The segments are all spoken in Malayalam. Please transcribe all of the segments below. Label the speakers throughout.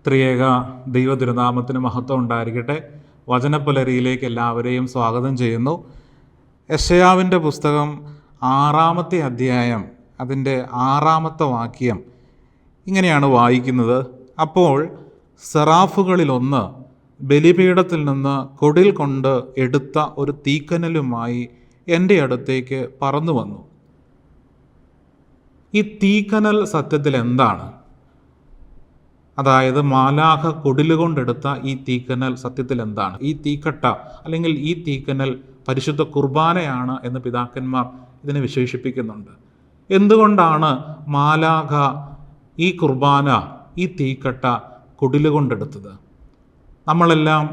Speaker 1: ത്രിയേക ദൈവ തിരുനാമത്തിന് മഹത്വം ഉണ്ടായിരിക്കട്ടെ. വചനപ്പുലരിയിലേക്ക് എല്ലാവരെയും സ്വാഗതം ചെയ്യുന്നു. യെശയ്യാവിൻ്റെ പുസ്തകം 6-ാമത്തെ അധ്യായം അതിൻ്റെ 6-ാമത്തെ വാക്യം ഇങ്ങനെയാണ് വായിക്കുന്നത്. അപ്പോൾ സെറാഫുകളിലൊന്ന് ബലിപീഠത്തിൽ നിന്ന് കൊടിൽ കൊണ്ട് എടുത്ത ഒരു തീക്കനലുമായി എൻ്റെ അടുത്തേക്ക് പറന്നു വന്നു. ഈ തീക്കനൽ സത്യത്തിൽ എന്താണ്? അതായത് മാലാഖ കൊടിലുകൊണ്ടെടുത്ത ഈ തീക്കനൽ സത്യത്തിൽ എന്താണ്? ഈ തീക്കട്ട അല്ലെങ്കിൽ ഈ തീക്കനൽ പരിശുദ്ധ കുർബാനയാണ് എന്ന് പിതാക്കന്മാർ ഇതിനെ വിശേഷിപ്പിക്കുന്നുണ്ട്. എന്തുകൊണ്ടാണ് മാലാഖ ഈ കുർബാന, ഈ തീക്കട്ട കൊടിലുകൊണ്ടെടുത്തത്? നമ്മളെല്ലാം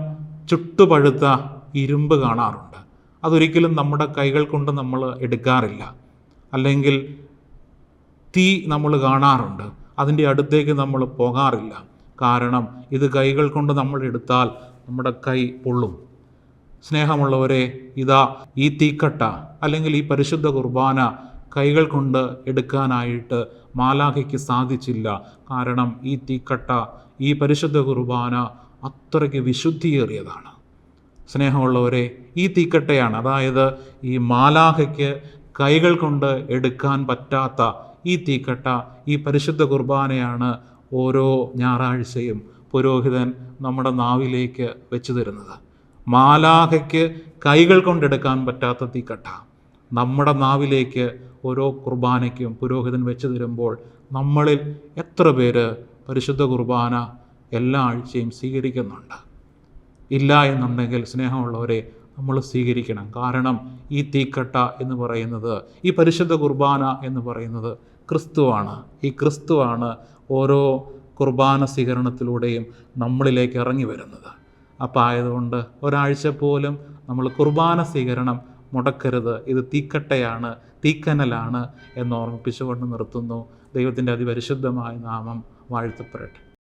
Speaker 1: ചുട്ടുപഴുത്ത ഇരുമ്പ് കാണാറുണ്ട്. അതൊരിക്കലും നമ്മുടെ കൈകൾ കൊണ്ട് നമ്മൾ എടുക്കാറില്ല. അല്ലെങ്കിൽ തീ നമ്മൾ കാണാറുണ്ട്, അതിൻ്റെ അടുത്തേക്ക് നമ്മൾ പോകാറില്ല. കാരണം ഇത് കൈകൾ കൊണ്ട് നമ്മൾ എടുത്താൽ നമ്മുടെ കൈ പൊള്ളും. സ്നേഹമുള്ളവരെ, ഇതാ ഈ തീക്കട്ട അല്ലെങ്കിൽ ഈ പരിശുദ്ധ കുർബാന കൈകൾ കൊണ്ട് എടുക്കാനായിട്ട് മാലാഖയ്ക്ക് സാധിച്ചില്ല. കാരണം ഈ തീക്കട്ട, ഈ പരിശുദ്ധ കുർബാന അത്രയ്ക്ക് വിശുദ്ധിയേറിയതാണ്. സ്നേഹമുള്ളവരെ, ഈ തീക്കട്ടയാണ്, അതായത് ഈ മാലാഖയ്ക്ക് കൈകൾ കൊണ്ട് എടുക്കാൻ പറ്റാത്ത ഈ തീക്കട്ട, ഈ പരിശുദ്ധ കുർബാനയാണ് ഓരോ ഞായറാഴ്ചയും പുരോഹിതൻ നമ്മുടെ നാവിലേക്ക് വെച്ച് തരുന്നത്. മാലാഖയ്ക്ക് കൈകൾ കൊണ്ടെടുക്കാൻ പറ്റാത്ത തീക്കട്ട നമ്മുടെ നാവിലേക്ക് ഓരോ കുർബാനയ്ക്കും പുരോഹിതൻ വെച്ച് തരുമ്പോൾ നമ്മളിൽ എത്ര പേര് പരിശുദ്ധ കുർബാന എല്ലാ ആഴ്ചയും സ്വീകരിക്കുന്നുണ്ട്? ഇല്ല എന്നുണ്ടെങ്കിൽ സ്നേഹമുള്ളവരെ, നമ്മൾ സ്വീകരിക്കണം. കാരണം ഈ തീക്കട്ട എന്ന് പറയുന്നത്, ഈ പരിശുദ്ധ കുർബാന എന്ന് പറയുന്നത് ക്രിസ്തുവാണ്. ഈ ക്രിസ്തുവാണ് ഓരോ കുർബാന സ്വീകരണത്തിലൂടെയും നമ്മളിലേക്ക് ഇറങ്ങി വരുന്നത്. അപ്പോൾ ആയതുകൊണ്ട് ഒരാഴ്ച പോലും നമ്മൾ കുർബാന സ്വീകരണം മുടക്കരുത്. ഇത് തീക്കട്ടയാണ്, തീക്കനലാണ് എന്ന് ഓർമ്മിപ്പിച്ചുകൊണ്ട് നിർത്തുന്നു. ദൈവത്തിൻ്റെ അതിപരിശുദ്ധമായ നാമം വാഴ്ത്തപ്പെടട്ടെ.